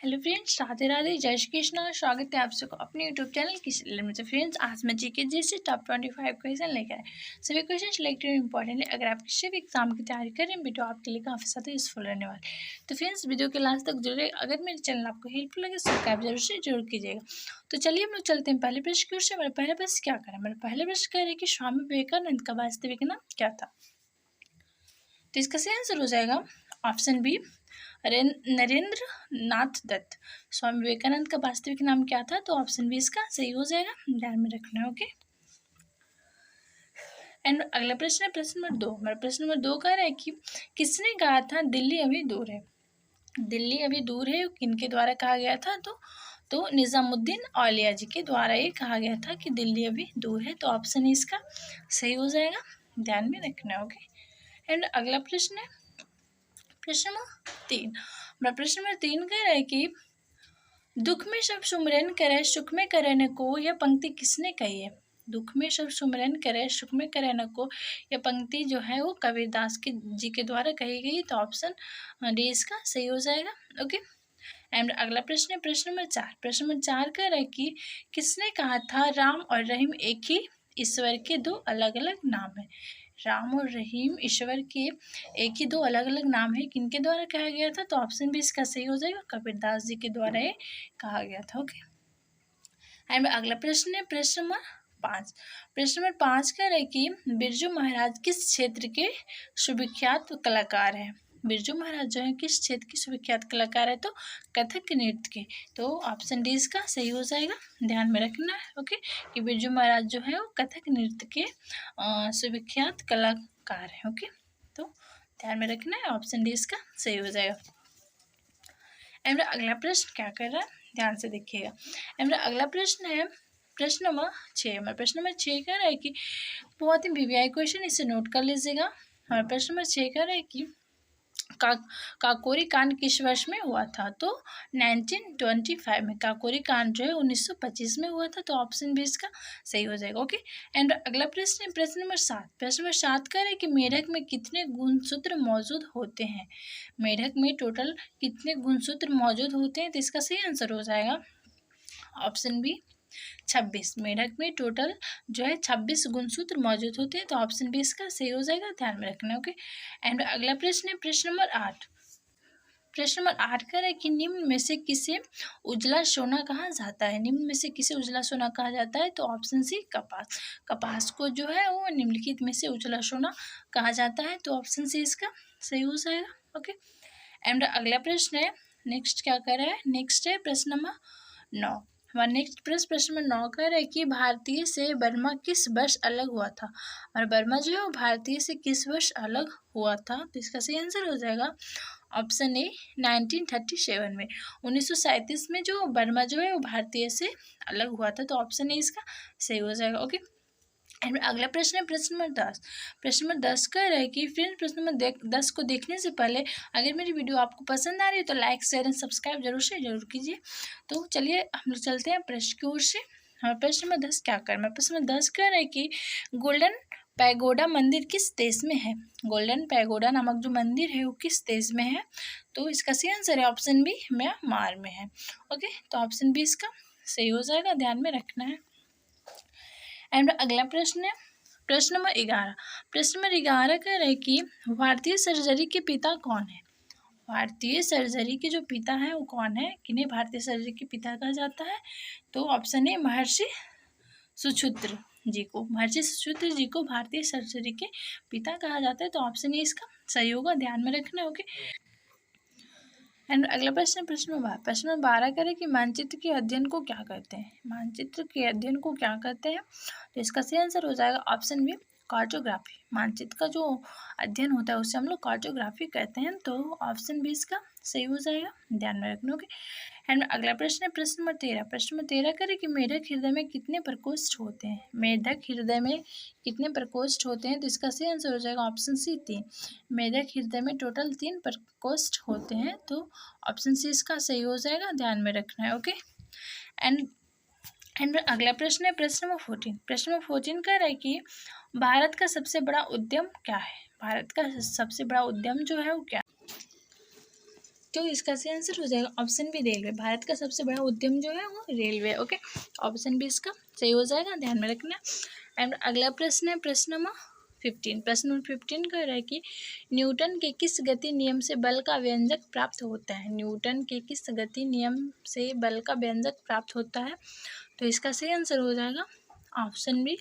Hello friends, Radhe Radhe, जय श्री कृष्णा। स्वागत है आप सबको अपने यूट्यूब चैनल किस में। तो फ्रेंड्स, आज मैं जीके जैसे टॉप 25 क्वेश्चन लेकर आए। सभी क्वेश्चन सिलेक्टेड इंपॉर्टेंट है। अगर आप किसी भी एग्जाम की तैयारी कर रहे हैं, वीडियो आपके लिए काफ़ी ज़्यादा यूजफुल रहने वाला है। तो फ्रेंड्स, वीडियो के लास्ट तक जुड़े। अगर मेरे चैनल आपको हेल्पफुल लगे, सब्सक्राइब जरूर से जरूर कीजिएगा। तो चलिए हम लोग चलते हैं पहले प्रश्न की ओर से। मेरा पहला प्रश्न क्या करें? मेरा पहले प्रश्न कह रहे हैं कि स्वामी विवेकानंद का वास्तविक नाम क्या था? तो इसका सही आंसर हो जाएगा ऑप्शन बी, नरेंद्र नाथ दत्त। स्वामी विवेकानंद का वास्तविक नाम क्या था? तो ऑप्शन बी इसका सही हो जाएगा, ध्यान में रखना है। ओके। एंड अगला प्रश्न है प्रश्न नंबर 2। मेरा प्रश्न नंबर 2 कह रहा है कि किसने कहा था दिल्ली अभी दूर है? दिल्ली अभी दूर है किनके द्वारा कहा गया था? तो निजामुद्दीन औलिया जी के द्वारा ये कहा गया था कि दिल्ली अभी दूर है। तो ऑप्शन इसका सही हो जाएगा, ध्यान में रखना है। ओके। एंड अगला प्रश्न है प्रश्न नंबर 3। मेरा प्रश्न नंबर 3 कह रहा है कि दुख में सब सुमरन करे सुख में करे न को, यह पंक्ति किसने कही है? दुख में सब सुमरन करे सुख में करे न को, यह पंक्ति जो है वो कबीरदास के जी के द्वारा कही गई। तो ऑप्शन डी इसका सही हो जाएगा। ओके। एंड अगला प्रश्न है प्रश्न नंबर 4। प्रश्न नंबर 4 कह रहा है कि किसने कहा था राम और रहीम एक ही ईश्वर के दो अलग अलग नाम है? राम और रहीम ईश्वर के एक ही दो अलग अलग नाम है, किनके द्वारा कहा गया था? तो ऑप्शन भी इसका सही हो जाएगा, कबीरदास जी के द्वारा ये कहा गया था। ओके। एंड अगला प्रश्न है प्रश्न नंबर 5। प्रश्न नंबर 5 कह रहे कि बिरजू महाराज किस क्षेत्र के सुविख्यात कलाकार हैं? बिरजू महाराज जो है किस क्षेत्र के सुविख्यात कलाकार है? तो कथक नृत्य के। तो ऑप्शन डी इसका सही हो जाएगा, ध्यान में रखना है। ओके, कि बिरजू महाराज जो है वो कथक नृत्य के सुविख्यात कलाकार है। ओके, तो ध्यान में रखना है, ऑप्शन डी इसका सही हो जाएगा। एंड अगला प्रश्न क्या कर रहा है, ध्यान से देखिएगा। एंड अगला प्रश्न है प्रश्न नंबर 6। हमारा प्रश्न नंबर 6 कह रहा है कि बहुत ही वीवीआई क्वेश्चन, इसे नोट कर लीजिएगा। हमारा प्रश्न नंबर 6 कह रहा है कि काकोरी कांड किस वर्ष में हुआ था? तो 1925 में। काकोरी कांड जो है 1925 में हुआ था। तो ऑप्शन भी इसका सही हो जाएगा। ओके। एंड अगला प्रश्न है प्रश्न नंबर 7। प्रश्न नंबर 7 कह रहा है कि मेढक में कितने गुणसूत्र मौजूद होते हैं? मेढक में टोटल कितने गुणसूत्र मौजूद होते हैं? तो इसका सही आंसर हो जाएगा ऑप्शन बी 26। मेढक में टोटल जो है 26 गुणसूत्र मौजूद होते हैं। तो ऑप्शन बी इसका सही हो जाएगा, ध्यान में रखना। ओके। एंड अगला प्रश्न है प्रश्न नंबर 8। प्रश्न नंबर 8 कह रहा है कि निम्न में से किसे उजला सोना कहा जाता है? निम्न में से किसे उजला सोना कहा जाता है? तो ऑप्शन सी कपास। कपास को जो है वो निम्नलिखित में से उजला सोना कहा जाता है। तो ऑप्शन सी इसका सही हो जाएगा। ओके। एंड अगला प्रश्न है नेक्स्ट क्या कर रहा है, नेक्स्ट है प्रश्न नंबर 9। हमारा नेक्स्ट प्रश्न नंबर 9 कह रहा है कि भारतीय से बर्मा किस वर्ष अलग हुआ था? और बर्मा जो है वो भारतीय से किस वर्ष अलग हुआ था? तो इसका सही आंसर हो जाएगा ऑप्शन ए 1937 में। 1937 में जो बर्मा जो है वो भारतीय से अलग हुआ था। तो ऑप्शन ए इसका सही हो जाएगा। ओके। एंड अगला प्रश्न है प्रश्न नंबर 10। प्रश्न नंबर 10 कह रहा है कि फ्रेंड्स प्रश्न नंबर 10 को देखने से पहले अगर मेरी वीडियो आपको पसंद आ रही है तो लाइक शेयर एंड सब्सक्राइब जरूर से जरूर कीजिए। तो चलिए हम लोग चलते हैं प्रश्न की ओर से। हमारा प्रश्न नंबर 10 क्या करना है? प्रश्न नंबर 10 कह रहा है कि गोल्डन पैगोडा मंदिर किस देश में है? गोल्डन पैगोडा नामक जो मंदिर है वो किस देश में है? तो इसका सही आंसर है ऑप्शन बी म्यांमार में है। ओके, तो ऑप्शन बी इसका सही हो जाएगा, ध्यान में रखना है। एंड अगला प्रश्न है प्रश्न नंबर 11। प्रश्न नंबर 11 कह रहे हैं कि भारतीय सर्जरी के पिता कौन है? भारतीय सर्जरी के जो पिता हैं वो कौन है? किन्हें भारतीय सर्जरी के पिता कहा जाता है? तो ऑप्शन ए महर्षि सुश्रुत जी को। महर्षि सुश्रुत जी को भारतीय सर्जरी के पिता कहा जाता है। तो ऑप्शन ए इसका सही होगा, ध्यान में रखना। ओके। एंड अगला प्रश्न प्रश्न नंबर 12 करें कि मानचित्र के अध्ययन को क्या कहते हैं? मानचित्र के अध्ययन को क्या कहते हैं? तो इसका सही आंसर हो जाएगा ऑप्शन बी कार्टोग्राफी। मानचित्र का जो अध्ययन होता है उसे हम लोग कार्टोग्राफी कहते हैं। तो ऑप्शन बी इसका सही हो जाएगा, ध्यान में रखना। ओके। एंड अगला प्रश्न है प्रश्न नंबर 13। प्रश्न नंबर 13 करें कि मेढक हृदय में कितने प्रकोष्ठ होते हैं? मेढक हृदय में कितने प्रकोष्ठ होते हैं? तो इसका सही आंसर हो जाएगा ऑप्शन सी 3। मेढक हृदय में टोटल 3 प्रकोष्ठ होते हैं। तो ऑप्शन सी इसका सही हो जाएगा, ध्यान में रखना है। ओके। एंड अगला प्रश्न है प्रश्न नंबर 14। प्रश्न नंबर 14 कह रहा है कि भारत का सबसे बड़ा उद्यम क्या है? भारत का सबसे बड़ा उद्यम जो है वो क्या? तो इसका सही आंसर हो जाएगा ऑप्शन बी रेलवे। भारत का सबसे बड़ा उद्यम जो है वो रेलवे। ओके, ऑप्शन बी इसका सही हो जाएगा, ध्यान में रखना। एंड अगला प्रश्न है प्रश्न नंबर 15। प्रश्न नंबर 15 कह रहा है कि न्यूटन के किस गति नियम से बल का व्यंजक प्राप्त होता है। न्यूटन के किस गति नियम से बल का व्यंजक प्राप्त होता है। तो इसका सही आंसर हो जाएगा ऑप्शन बी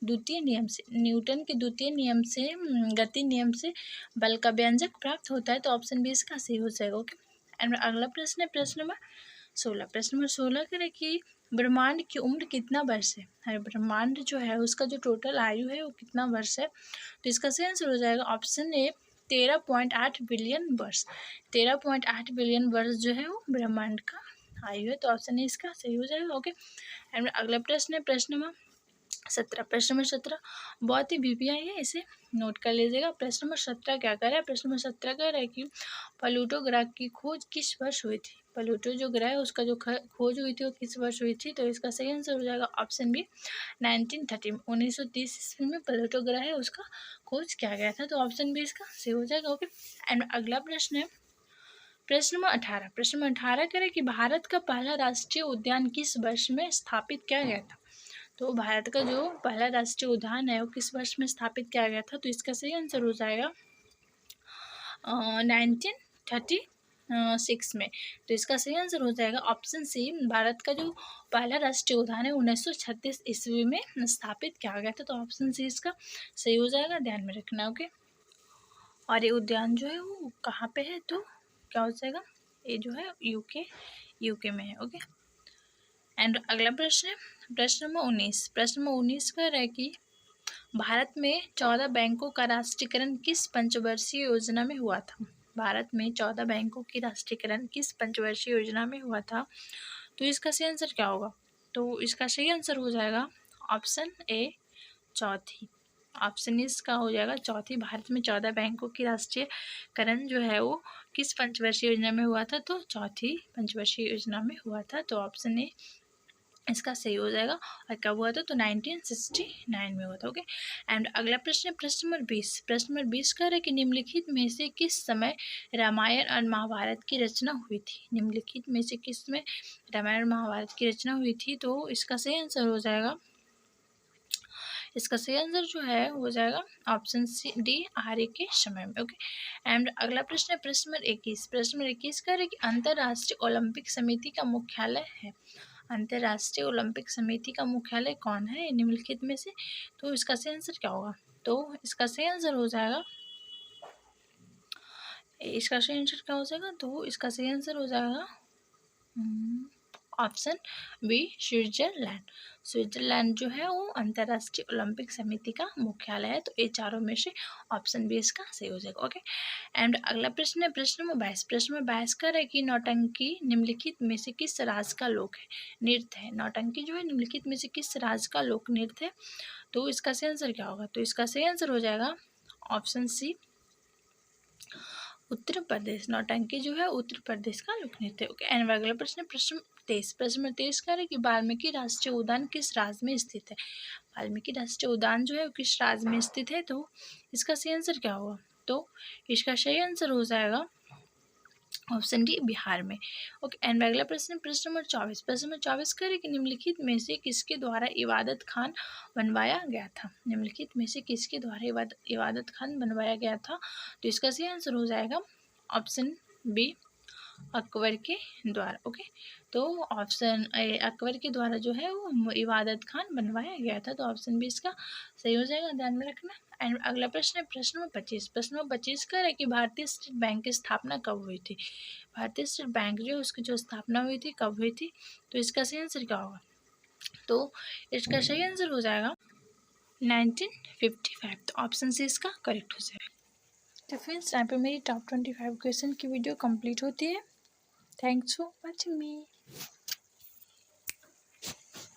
द्वितीय नियम से। न्यूटन के द्वितीय नियम से गति नियम से बल का व्यंजक प्राप्त होता है, तो ऑप्शन बी इसका सही हो जाएगा। ओके, एंड अगला प्रश्न है प्रश्न नंबर 16। प्रश्न नंबर 16 करें कि ब्रह्मांड की उम्र कितना वर्ष है। ब्रह्मांड जो है उसका जो टोटल आयु है वो कितना वर्ष है। तो इसका सही आंसर हो जाएगा ऑप्शन ए 13.8 बिलियन वर्ष। 13.8 बिलियन वर्ष जो है वो ब्रह्मांड का आयु है, तो ऑप्शन ए इसका सही हो जाएगा। ओके, एंड अगला प्रश्न है प्रश्न नंबर 17। प्रश्न नंबर 17 बहुत ही वीवीआई है, इसे नोट कर लीजिएगा। प्रश्न नंबर 17 क्या कर रहा है। प्रश्न नंबर 17 कह रहा है कि प्लूटो ग्रह की खोज किस वर्ष हुई थी। प्लूटो जो ग्रह है उसका जो खोज हुई थी वो किस वर्ष हुई थी। तो इसका सही आंसर हो जाएगा ऑप्शन बी 1930 में। 1930 ईस्वी में प्लूटो ग्रह है उसका खोज किया गया था, तो ऑप्शन बी इसका सही हो जाएगा। ओके, एंड अगला प्रश्न है प्रश्न नंबर 18। प्रश्न नंबर 18 करें कि भारत का पहला राष्ट्रीय उद्यान किस वर्ष में स्थापित किया गया था। तो भारत का जो पहला राष्ट्रीय उद्यान है वो किस वर्ष में स्थापित किया गया था। तो इसका सही आंसर हो जाएगा 1936 में। तो इसका सही आंसर हो जाएगा ऑप्शन सी। भारत का जो पहला राष्ट्रीय उद्यान है 1936 ईस्वी में स्थापित किया गया था, तो ऑप्शन सी इसका सही हो जाएगा, ध्यान में रखना। ओके, और ये उद्यान जो है वो कहाँ पे है, तो क्या हो जाएगा, ये जो है यूके में है। ओके, एंड अगला प्रश्न है प्रश्न नंबर 19। प्रश्न नंबर 19 कह रहा है कि भारत में 14 बैंकों का राष्ट्रीयकरण किस पंचवर्षीय योजना में हुआ था। भारत में 14 बैंकों की राष्ट्रीयकरण किस पंचवर्षीय योजना में हुआ था। तो इसका सही आंसर क्या होगा। तो इसका सही आंसर हो जाएगा ऑप्शन ए चौथी। ऑप्शन इसका हो जाएगा चौथी। भारत में 14 बैंकों की राष्ट्रीयकरण जो है वो किस पंचवर्षीय योजना में हुआ था। तो चौथी पंचवर्षीय योजना में हुआ था, तो ऑप्शन ए इसका सही हो जाएगा। और कब हुआ था, तो 1969 में हुआ था। ओके, एंड अगला प्रश्न है प्रश्न नंबर 20। प्रश्न नंबर 20 कह रहा है कि निम्नलिखित में से किस समय रामायण और महाभारत की रचना हुई थी। निम्नलिखित में से किस में रामायण और महाभारत की रचना हुई थी। तो इसका सही आंसर हो जाएगा, इसका सही आंसर जो है हो जाएगा ऑप्शन सी डी आर्य के समय में। ओके, एंड अगला प्रश्न है प्रश्न नंबर 21। प्रश्न नंबर 21 कह रहा है कि अंतर्राष्ट्रीय ओलंपिक समिति का मुख्यालय है। अंतर्राष्ट्रीय ओलंपिक समिति का मुख्यालय कौन है निम्नलिखित में से। तो इसका सही आंसर क्या होगा। तो इसका सही आंसर हो जाएगा, इसका सही आंसर क्या हो जाएगा। तो इसका सही आंसर हो जाएगा ऑप्शन बी स्विट्जरलैंड। स्विट्जरलैंड जो है वो अंतर्राष्ट्रीय ओलंपिक समिति का मुख्यालय है, तो ये चारों में से ऑप्शन बी इसका सही हो जाएगा। ओके, एंड अगला प्रश्न है प्रश्न नंबर 22। प्रश्न नंबर 22 का है कि नौटंकी निम्नलिखित में से किस राज्य का लोक है नृत्य है। नौटंकी जो है निम्नलिखित में से किस राज्य का लोक नृत्य है। तो इसका सही आंसर क्या होगा। तो इसका सही आंसर हो जाएगा ऑप्शन सी उत्तर प्रदेश। नौटंकी जो है उत्तर प्रदेश का लोक नृत्य है। ओके, एंड अगला प्रश्न प्रश्न 23। प्रश्न नंबर 23 का है कि वाल्मीकि राष्ट्रीय उद्यान किस राज्य में स्थित है। वाल्मीकि राष्ट्रीय उद्यान जो है किस राज्य में स्थित है। तो इसका सही आंसर क्या होगा। तो इसका सही आंसर हो जाएगा ऑप्शन डी बिहार में। ओके, एंड अगला प्रश्न प्रश्न नंबर 24। प्रश्न नंबर 24 करें कि निम्नलिखित में से किसके द्वारा इबादत खान बनवाया गया था। निम्नलिखित में से किसके द्वारा इबादत खान बनवाया गया था। तो इसका सही आंसर हो जाएगा ऑप्शन बी अकबर के द्वारा। ओके, तो ऑप्शन अकबर के द्वारा जो है वो इबादत खान बनवाया गया था, तो ऑप्शन बी इसका सही हो जाएगा, ध्यान में रखना। एंड अगला प्रश्न है प्रश्न नंबर 25। प्रश्न नंबर 25 का है कि भारतीय स्टेट बैंक की स्थापना कब हुई थी। भारतीय स्टेट बैंक जो उसकी जो स्थापना हुई थी कब हुई थी। तो इसका सही आंसर क्या होगा। तो इसका सही आंसर हो जाएगा 1955, तो ऑप्शन सी इसका करेक्ट हो जाएगा। तो फ्रेंड्स यहाँ पे मेरी टॉप 25 क्वेश्चन की वीडियो कंप्लीट होती है। Thanks for watching me.